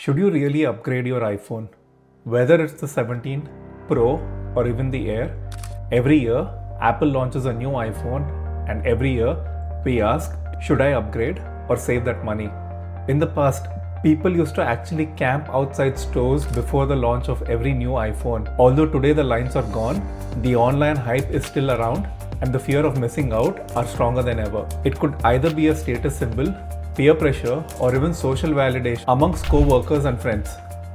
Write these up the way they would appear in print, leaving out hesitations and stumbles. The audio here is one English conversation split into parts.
Should you really upgrade your iPhone? Whether it's the 17 Pro or even the Air, every year Apple launches a new iPhone, and every year we ask, should I upgrade or save that money? In the past, people used to actually camp outside stores before the launch of every new iPhone. Although today the lines are gone, the online hype is still around and the fear of missing out are stronger than ever. It could either be a status symbol, peer pressure, or even social validation amongst co-workers and friends.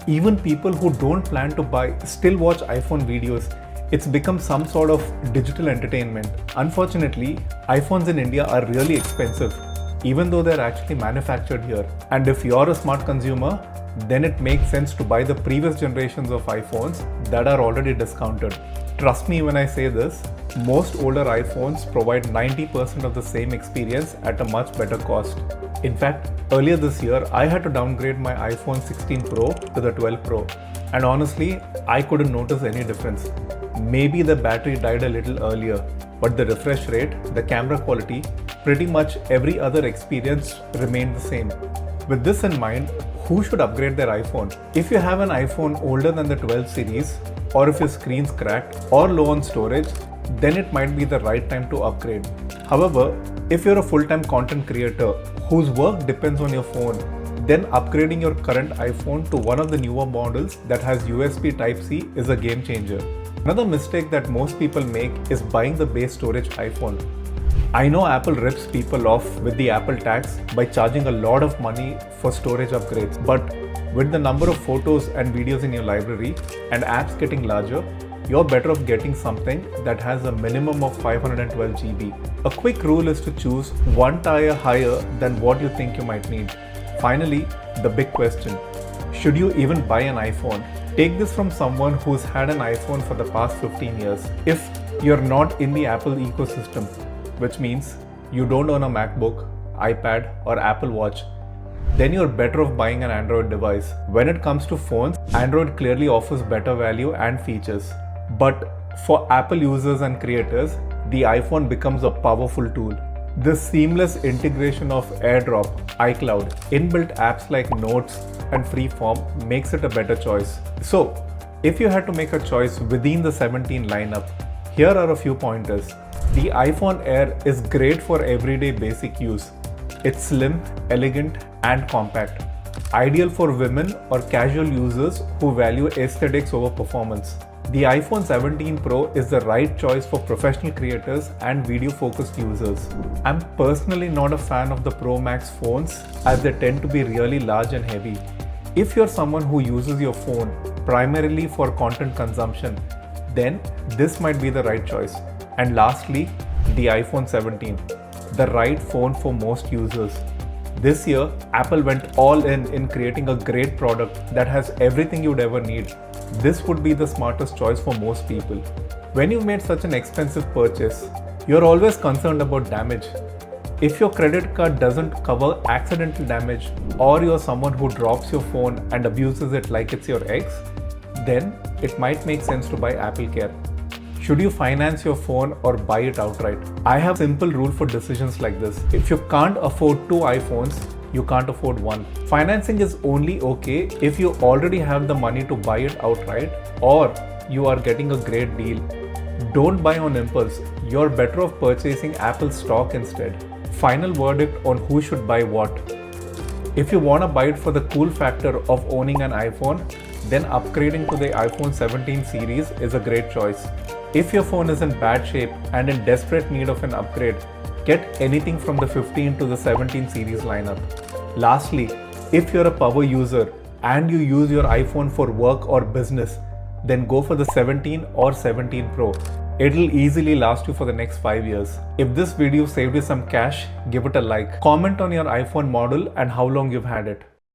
Even people who don't plan to buy still watch iPhone videos. It's become some sort of digital entertainment. Unfortunately, iPhones in India are really expensive, even though they're actually manufactured here. And if you're a smart consumer, then it makes sense to buy the previous generations of iPhones that are already discounted. Trust me when I say this, most older iPhones provide 90% of the same experience at a much better cost. In fact, earlier this year, I had to downgrade my iPhone 16 Pro to the 12 Pro. And honestly, I couldn't notice any difference. Maybe the battery died a little earlier, but the refresh rate, the camera quality, pretty much every other experience remained the same. With this in mind, who should upgrade their iPhone? If you have an iPhone older than the 12 series, or if your screen's cracked or low on storage, then it might be the right time to upgrade. However, if you're a full-time content creator whose work depends on your phone, then upgrading your current iPhone to one of the newer models that has USB Type-C is a game changer. Another mistake that most people make is buying the base storage iPhone. I know Apple rips people off with the Apple tax by charging a lot of money for storage upgrades, but with the number of photos and videos in your library and apps getting larger, you're better off getting something that has a minimum of 512 GB. A quick rule is to choose one tier higher than what you think you might need. Finally, the big question: should you even buy an iPhone? Take this from someone who's had an iPhone for the past 15 years. If you're not in the Apple ecosystem, which means you don't own a MacBook, iPad, or Apple Watch, then you're better off buying an Android device. When it comes to phones, Android clearly offers better value and features. But for Apple users and creators, the iPhone becomes a powerful tool. This seamless integration of AirDrop, iCloud, inbuilt apps like Notes and Freeform makes it a better choice. So, if you had to make a choice within the 17 lineup, here are a few pointers. The iPhone Air is great for everyday basic use. It's slim, elegant, and compact. Ideal for women or casual users who value aesthetics over performance. The iPhone 17 Pro is the right choice for professional creators and video-focused users. I'm personally not a fan of the Pro Max phones as they tend to be really large and heavy. If you're someone who uses your phone primarily for content consumption, then this might be the right choice. And lastly, the iPhone 17, the right phone for most users. This year, Apple went all in creating a great product that has everything you'd ever need. This would be the smartest choice for most people. When you've made such an expensive purchase, you're always concerned about damage. If your credit card doesn't cover accidental damage, or you're someone who drops your phone and abuses it like it's your ex, then it might make sense to buy Apple Care. Should you finance your phone or buy it outright? I have a simple rule for decisions like this. If you can't afford two iPhones, you can't afford one. Financing is only okay if you already have the money to buy it outright or you are getting a great deal. Don't buy on impulse. You're better off purchasing Apple stock instead. Final verdict on who should buy what. If you want to buy it for the cool factor of owning an iPhone, then upgrading to the iPhone 17 series is a great choice. If your phone is in bad shape and in desperate need of an upgrade, get anything from the 15 to the 17 series lineup. Lastly, if you're a power user and you use your iPhone for work or business, then go for the 17 or 17 Pro. It'll easily last you for the next 5 years. If this video saved you some cash, give it a like. Comment on your iPhone model and how long you've had it.